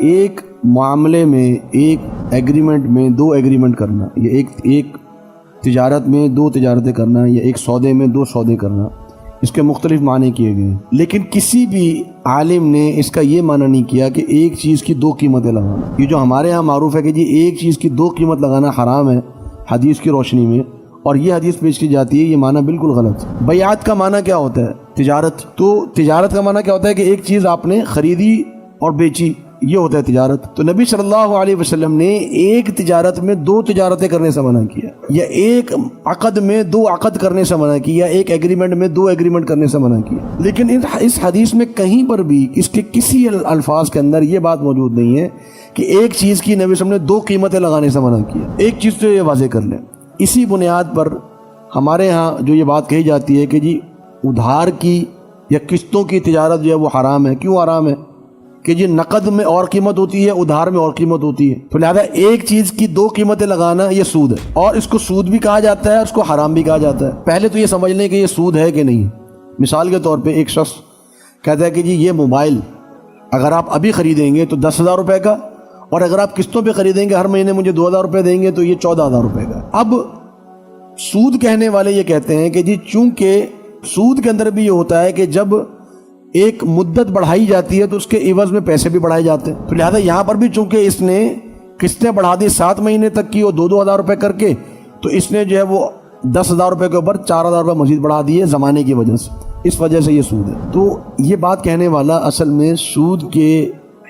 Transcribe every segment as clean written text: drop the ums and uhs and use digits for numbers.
ایک معاملے میں ایک ایگریمنٹ میں دو ایگریمنٹ کرنا، یا ایک تجارت میں دو تجارتیں کرنا، یا ایک سودے میں دو سودے کرنا، اس کے مختلف معنی کیے گئے ہیں، لیکن کسی بھی عالم نے اس کا یہ معنی نہیں کیا کہ ایک چیز کی دو قیمتیں لگانا۔ یہ جو ہمارے ہاں معروف ہے کہ جی ایک چیز کی دو قیمت لگانا حرام ہے حدیث کی روشنی میں، اور یہ حدیث پیش کی جاتی ہے، یہ معنی بالکل غلط ہے۔ بیعت کا معنی کیا ہوتا ہے؟ تجارت۔ تو تجارت کا معنی کیا ہوتا ہے کہ ایک چیز آپ نے خریدی اور بیچی، یہ ہوتا ہے تجارت۔ تو نبی صلی اللہ علیہ وسلم نے ایک تجارت میں دو تجارتیں کرنے سے منع کیا، یا ایک عقد میں دو عقد کرنے سے منع کیا، ایک ایگریمنٹ میں دو ایگریمنٹ کرنے سے منع کیا۔ لیکن اس حدیث میں کہیں پر بھی اس کے کسی الفاظ کے اندر یہ بات موجود نہیں ہے کہ ایک چیز کی نبی صلی اللہ علیہ وسلم نے دو قیمتیں لگانے سے منع کیا۔ ایک چیز تو یہ واضح کر لیں، اسی بنیاد پر ہمارے ہاں جو یہ بات کہی جاتی ہے کہ جی ادھار کی یا قسطوں کی تجارت جو ہے وہ حرام ہے۔ کیوں حرام ہے؟ کہ جی نقد میں اور قیمت ہوتی ہے، ادھار میں اور قیمت ہوتی ہے، تو لہذا ایک چیز کی دو قیمتیں لگانا یہ سود ہے، اور اس کو سود بھی کہا جاتا ہے، اس کو حرام بھی کہا جاتا ہے۔ پہلے تو یہ سمجھ لیں کہ یہ سود ہے کہ نہیں۔ مثال کے طور پہ ایک شخص کہتا ہے کہ جی یہ موبائل اگر آپ ابھی خریدیں گے تو 10,000 روپے کا، اور اگر آپ قسطوں پہ خریدیں گے ہر مہینے مجھے 2,000 روپے دیں گے تو یہ 14,000 روپے کا۔ اب سود کہنے والے یہ کہتے ہیں کہ جی چونکہ سود کے اندر بھی یہ ہوتا ہے کہ جب ایک مدت بڑھائی جاتی ہے تو اس کے عوض میں پیسے بھی بڑھائے جاتے ہیں، تو لہذا یہاں پر بھی چونکہ اس نے قسطیں بڑھا دی 7 مہینے تک کی اور 2,000 روپے کر کے، تو اس نے جو ہے وہ 10,000 روپے کے اوپر 4,000 روپے مزید بڑھا دیے زمانے کی وجہ سے، اس وجہ سے یہ سود ہے۔ تو یہ بات کہنے والا اصل میں سود کے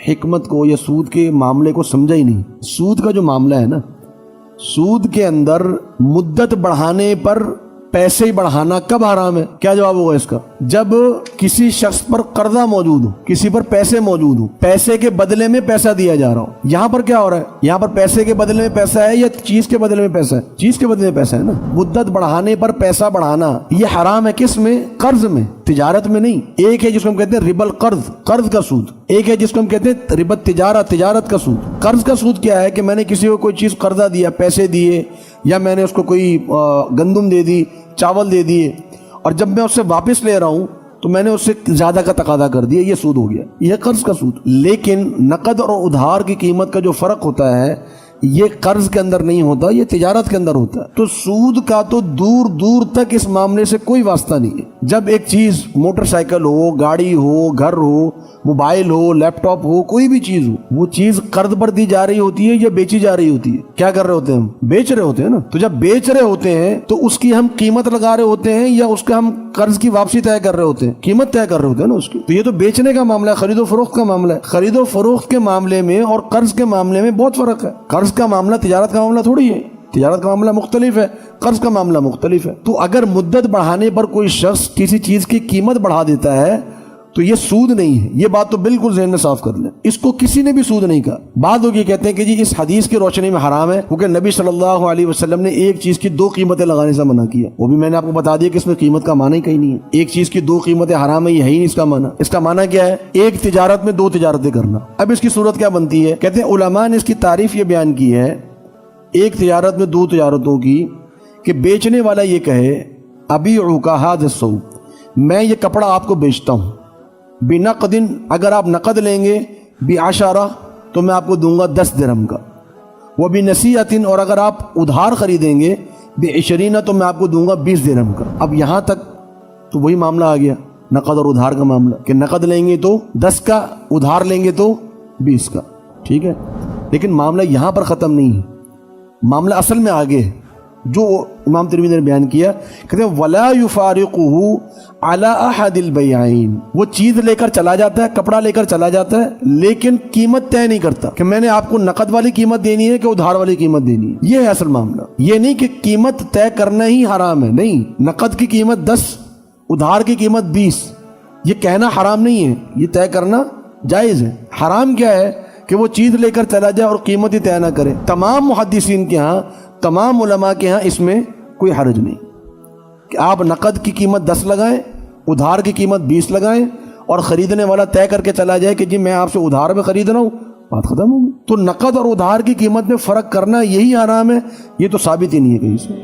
حکمت کو یا سود کے معاملے کو سمجھا ہی نہیں۔ سود کا جو معاملہ ہے نا، سود کے اندر مدت بڑھانے پر پیسے ہی بڑھانا کب حرام ہے؟ کیا جواب ہوگا اس کا؟ جب کسی شخص پر قرضہ موجود ہو، کسی پر پیسے موجود ہو، پیسے کے بدلے میں پیسہ دیا جا رہا ہو۔ یہاں پر کیا ہو رہا ہے؟ یہاں پر پیسے کے بدلے میں پیسہ ہے یا چیز کے بدلے میں پیسہ ہے؟ چیز کے بدلے میں پیسہ ہے نا۔ مدت بڑھانے پر پیسہ بڑھانا یہ حرام ہے، کس میں؟ قرض میں، تجارت میں نہیں۔ ایک ہے جس کو ہم کہتے ہیں ربا القرض، قرض کا سود، ایک ہے جس کو ہم کہتے ہیں ربا التجارت، تجارت کا سود۔ قرض کا سود کیا ہے کہ میں نے کسی کو کوئی چیز قرضہ دیا، پیسے دیے، یا میں نے اس کو کوئی گندم دے دی، چاول دے دیے، اور جب میں اس سے واپس لے رہا ہوں تو میں نے اس سے زیادہ کا تقاضا کر دیا، یہ سود ہو گیا، یہ قرض کا سود۔ لیکن نقد اور ادھار کی قیمت کا جو فرق ہوتا ہے یہ قرض کے اندر نہیں ہوتا، یہ تجارت کے اندر ہوتا ہے۔ تو سود کا تو دور دور تک اس معاملے سے کوئی واسطہ نہیں ہے۔ جب ایک چیز موٹر سائیکل ہو، گاڑی ہو، گھر ہو، موبائل ہو، لیپ ٹاپ ہو، کوئی بھی چیز ہو، وہ چیز قرض پر دی جا رہی ہوتی ہے یا بیچی جا رہی ہوتی ہے؟ کیا کر رہے ہوتے ہیں ہم؟ بیچ رہے ہوتے ہیں نا۔ تو جب بیچ رہے ہوتے ہیں تو اس کی ہم قیمت لگا رہے ہوتے ہیں یا اس کا ہم قرض کی واپسی طے کر رہے ہوتے ہیں؟ قیمت طے کر رہے ہوتے ہیں نا اس کی۔ تو یہ تو بیچنے کا معاملہ ہے، خرید و فروخت کا معاملہ ہے۔ خرید و فروخت کے معاملے میں اور قرض کے معاملے میں بہت فرق ہے۔ قرض کا معاملہ تجارت کا معاملہ تھوڑی ہے، تجارت کا معاملہ مختلف ہے، قرض کا معاملہ مختلف ہے۔ تو اگر مدت بڑھانے پر کوئی شخص کسی چیز کی قیمت بڑھا دیتا ہے تو یہ سود نہیں ہے، یہ بات تو بالکل ذہن میں صاف کر لیں۔ اس کو کسی نے بھی سود نہیں کہا۔ بعض لوگ یہ کہتے ہیں کہ جی اس حدیث کی روشنی میں حرام ہے کیونکہ نبی صلی اللہ علیہ وسلم نے ایک چیز کی دو قیمتیں لگانے سے منع کیا۔ وہ بھی میں نے آپ کو بتا دیا کہ اس میں قیمت کا معنی ہی کہیں نہیں ہے۔ ایک چیز کی دو قیمتیں حرام ہے، یہ ہے ہی نہیں اس کا معنی۔ اس کا معنی کیا ہے؟ ایک تجارت میں دو تجارتیں کرنا۔ اب اس کی صورت کیا بنتی ہے؟ کہتے ہیں علماء نے اس کی تعریف یہ بیان کی ہے ایک تجارت میں دو تجارتوں کی، کہ بیچنے والا یہ کہے ابیعک ھذا الثوب، میں یہ کپڑا آپ کو بیچتا ہوں، بنقد، اگر آپ نقد لیں گے، بعشرہ تو میں آپ کو دوں گا 10 درہم کا، وبنصیحۃ، اور اگر آپ ادھار خریدیں گے، بعشرین تو میں آپ کو دوں گا 20 درہم کا۔ اب یہاں تک تو وہی معاملہ آ گیا، نقد اور ادھار کا معاملہ، کہ نقد لیں گے تو 10 کا، ادھار لیں گے تو 20 کا، ٹھیک ہے۔ لیکن معاملہ یہاں پر ختم نہیں ہے، معاملہ اصل میں آگے ہے جو امام ترمذی نے بیان کیا۔ کہتے ہیں وَلَا يُفَارِقُهُ عَلَىٰ أَحَدِ الْبَيْعَيْنِ، وہ چیز لے کر چلا جاتا ہے، کپڑا لے کر چلا جاتا ہے، لیکن قیمت طے نہیں کرتا کہ میں نے آپ کو نقد والی قیمت دینی ہے کہ ادھار والی قیمت دینی ہے۔ یہ ہے اصل معاملہ، یہ نہیں کہ قیمت طے کرنا ہی حرام ہے، نہیں، نقد کی قیمت 10، ادھار کی قیمت 20، یہ کہنا حرام نہیں ہے، یہ طے کرنا جائز ہے۔ حرام کیا ہے؟ کہ وہ چیز لے کر چلا جائے اور قیمت ہی طے نہ کرے۔ تمام محدثین کے ہاں، تمام علماء کے ہاں اس میں کوئی حرج نہیں کہ آپ نقد کی قیمت 10 لگائیں، ادھار کی قیمت 20 لگائیں، اور خریدنے والا طے کر کے چلا جائے کہ جی میں آپ سے ادھار میں خرید رہا ہوں، بات ختم ہوگی۔ تو نقد اور ادھار کی قیمت میں فرق کرنا یہی حرام ہے، یہ تو ثابت ہی نہیں ہے کہیں سے۔